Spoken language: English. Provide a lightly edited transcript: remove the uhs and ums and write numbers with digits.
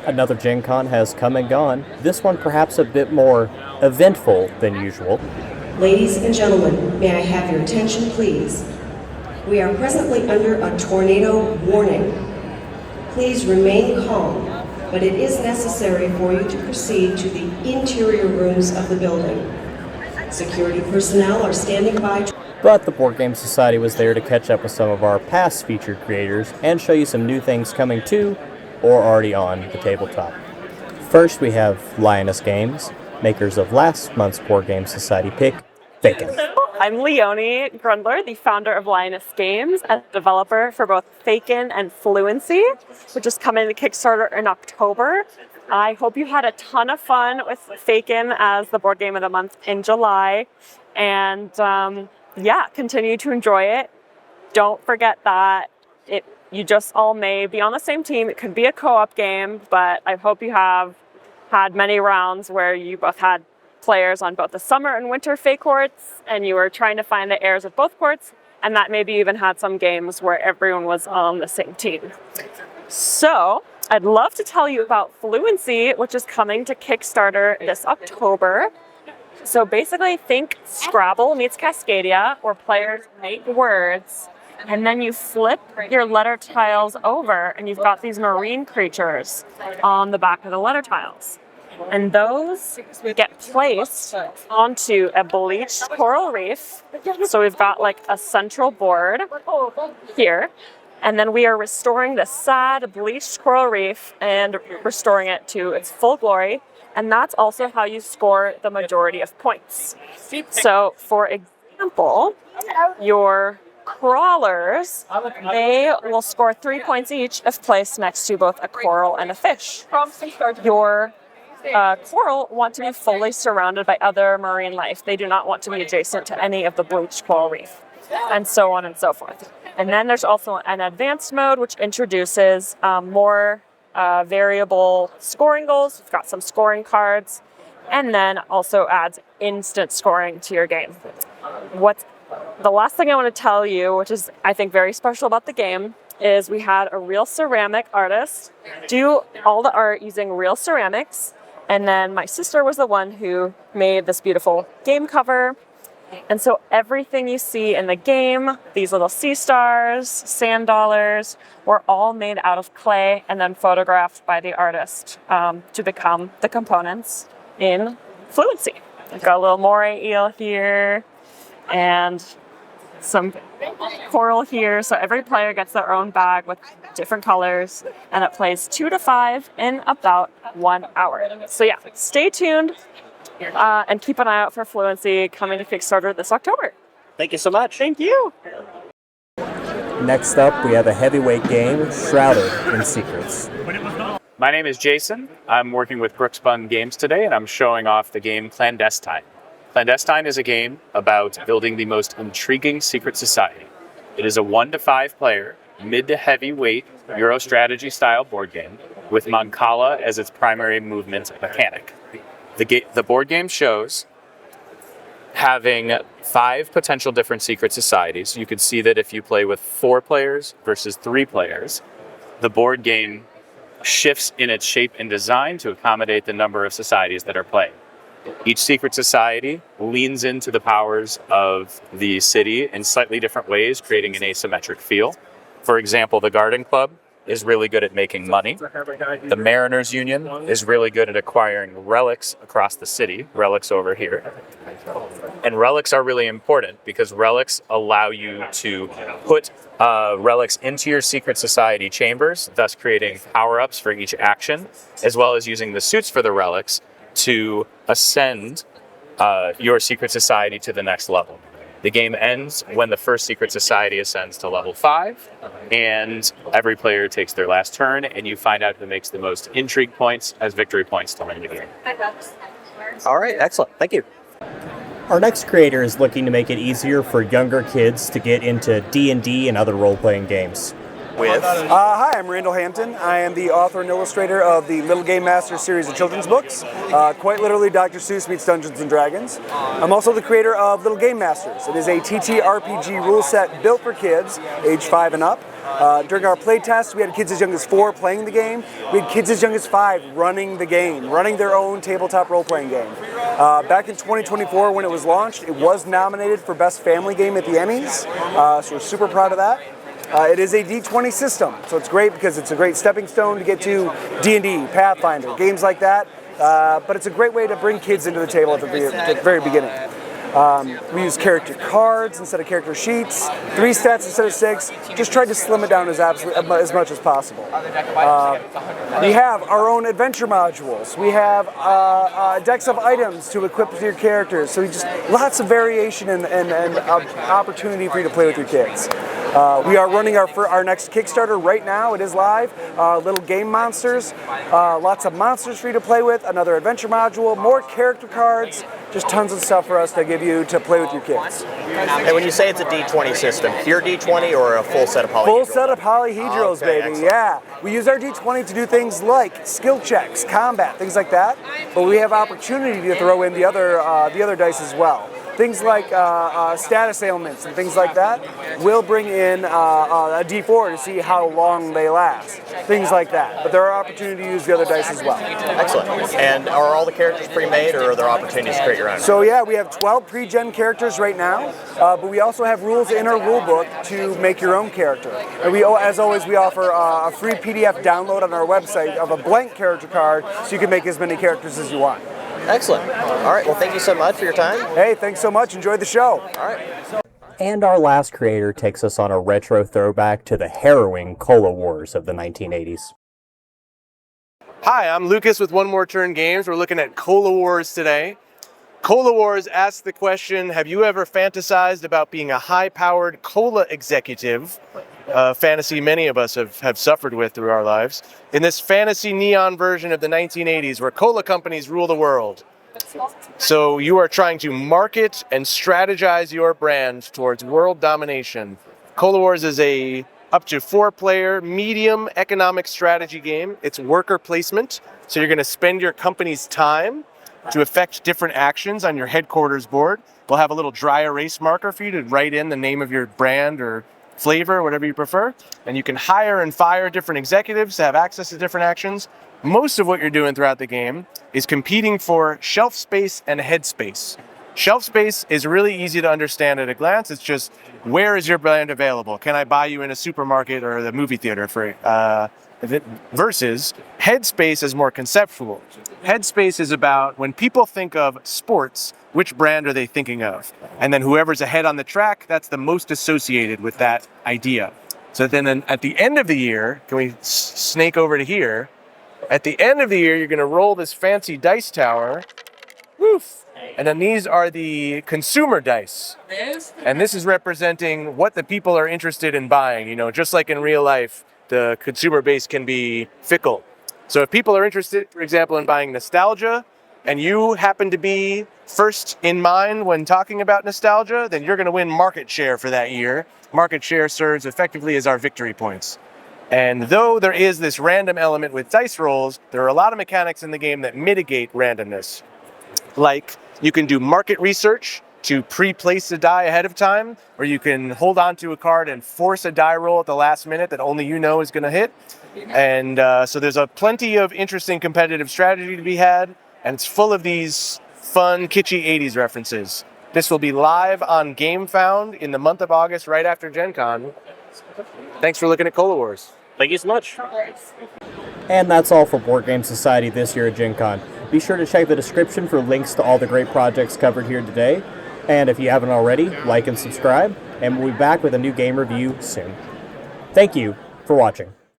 Another Gen Con has come and gone, this one perhaps a bit more eventful than usual. Ladies and gentlemen, may I have your attention, please? We are presently under a tornado warning. Please remain calm, but it is necessary for you to proceed to the interior rooms of the building. Security personnel are standing by. But the Board Game Society was there to catch up with some of our past featured creators and show you some new things coming to or already on the tabletop. First, we have Lioness Games, makers of last month's Board Game Society pick, Gencon. I'm Leonie Grundler, the founder of Lioness Games and developer for both Gencon and Fluency, which is coming to Kickstarter in October. I hope you had a ton of fun with Gencon as the board game of the month in July, and continue to enjoy it. Don't forget that you just all may be on the same team. It could be a co-op game, but I hope you have had many rounds where you both had players on both the summer and winter Fey courts, and you were trying to find the heirs of both courts, and that maybe even had some games where everyone was on the same team. So I'd love to tell you about Fluency, which is coming to Kickstarter this October. So basically think Scrabble meets Cascadia, where players make words, and then you flip your letter tiles over, and you've got these marine creatures on the back of the letter tiles. And those get placed onto a bleached coral reef. So we've got like a central board here. And then we are restoring the sad bleached coral reef and restoring it to its full glory. And that's also how you score the majority of points. So for example, your crawlers, they will score 3 points each if placed next to both a coral and a fish. Your coral want to be fully surrounded by other marine life. They do not want to be adjacent to any of the bleached coral reef, and so on and so forth. And then there's also an advanced mode, which introduces more variable scoring goals. We've got some scoring cards, and then also adds instant scoring to your game. The last thing I want to tell you, which is I think very special about the game, is we had a real ceramic artist do all the art using real ceramics. And then my sister was the one who made this beautiful game cover. And so everything you see in the game, these little sea stars, sand dollars, were all made out of clay and then photographed by the artist to become the components in Fluency. I've got a little moray eel here and some coral here. So every player gets their own bag with different colors, and it plays 2 to 5 in about 1 hour. So yeah, stay tuned and keep an eye out for Fluency coming to Kickstarter this October. Thank you so much. Thank you. Next up, we have a heavyweight game, Shrouded in Secrets. My name is Jason. I'm working with Brookspun Games today, and I'm showing off the game Clandestine. Clandestine is a game about building the most intriguing secret society. It is a 1 to 5 player, mid to heavyweight Euro strategy style board game with Mancala as its primary movement mechanic. The board game shows having 5 potential different secret societies. You can see that if you play with 4 players versus 3 players, the board game shifts in its shape and design to accommodate the number of societies that are playing. Each secret society leans into the powers of the city in slightly different ways, creating an asymmetric feel. For example, the Garden Club is really good at making money. The Mariners Union is really good at acquiring relics across the city, relics over here. And relics are really important because relics allow you to put relics into your secret society chambers, thus creating power-ups for each action, as well as using the suits for the relics to ascend your secret society to the next level. The game ends when the first secret society ascends to level 5, and every player takes their last turn, and you find out who makes the most intrigue points as victory points to win the game. All right, excellent. Thank you. Our next creator is looking to make it easier for younger kids to get into D&D and other role-playing games. Hi, I'm Randall Hampton. I am the author and illustrator of the Little Game Master series of children's books. Quite literally, Dr. Seuss meets Dungeons & Dragons. I'm also the creator of Little Game Masters. It is a TTRPG rule set built for kids, age 5 and up. During our play test, we had kids as young as 4 playing the game. We had kids as young as 5 running the game, running their own tabletop role-playing game. Back in 2024, when it was launched, it was nominated for Best Family Game at the Emmys, so we're super proud of that. It is a D20 system, so it's great because it's a great stepping stone to get to D&D, Pathfinder, games like that. But it's a great way to bring kids into the table at the very beginning. We use character cards instead of character sheets, 3 stats instead of 6, just tried to slim it down as much as possible. We have our own adventure modules. We have decks of items to equip with your characters, so just lots of variation and opportunity for you to play with your kids. We are running our next Kickstarter right now. It is live. Little game monsters, lots of monsters for you to play with, another adventure module, more character cards, just tons of stuff for us to give you to play with your kids. And when you say it's a D20 system, pure D20 or a full set of polyhedrals? Full set of polyhedrals, baby, excellent. Yeah. We use our D20 to do things like skill checks, combat, things like that, but we have opportunity to throw in the other dice as well. Things like status ailments and things like that. We'll bring in a D4 to see how long they last. Things like that. But there are opportunities to use the other dice as well. Excellent. And are all the characters pre-made, or are there opportunities to create your own? So yeah, we have 12 pre-gen characters right now, but we also have rules in our rule book to make your own character. And we, as always, we offer a free PDF download on our website of a blank character card, so you can make as many characters as you want. Excellent. All right, well, thank you so much for your time. Hey, thanks so much. Enjoy the show. All right. And our last creator takes us on a retro throwback to the harrowing Cola Wars of the 1980s. Hi, I'm Lucas with One More Turn Games. We're looking at Cola Wars today. Cola Wars asks the question, have you ever fantasized about being a high-powered cola executive? Fantasy many of us have suffered with through our lives. In this fantasy neon version of the 1980s where cola companies rule the world. So you are trying to market and strategize your brand towards world domination. Cola Wars is a up to 4-player medium economic strategy game. It's worker placement. So you're going to spend your company's time to affect different actions on your headquarters board. We'll have a little dry erase marker for you to write in the name of your brand or flavor, whatever you prefer. And you can hire and fire different executives to have access to different actions. Most of what you're doing throughout the game is competing for shelf space and head space. Shelf space is really easy to understand at a glance. It's just, where is your brand available? Can I buy you in a supermarket or the movie theater for versus headspace is more conceptual. Headspace is about when people think of sports, which brand are they thinking of? And then whoever's ahead on the track, that's the most associated with that idea. So then at the end of the year, can we snake over to here? At the end of the year, you're going to roll this fancy dice tower. Woof! And then these are the consumer dice. And this is representing what the people are interested in buying. You know, just like in real life, the consumer base can be fickle. So if people are interested, for example, in buying nostalgia, and you happen to be first in mind when talking about nostalgia, then you're going to win market share for that year. Market share serves effectively as our victory points. And though there is this random element with dice rolls, there are a lot of mechanics in the game that mitigate randomness. Like, you can do market research to pre-place a die ahead of time, or you can hold on to a card and force a die roll at the last minute that only you know is going to hit. And so there's plenty of interesting competitive strategy to be had, and it's full of these fun, kitschy 80s references. This will be live on GameFound in the month of August, right after Gencon. Thanks for looking at Cola Wars. Thank you so much. And that's all for Board Game Society this year at Gencon. Be sure to check the description for links to all the great projects covered here today. And if you haven't already, like and subscribe, and we'll be back with a new game review soon. Thank you for watching.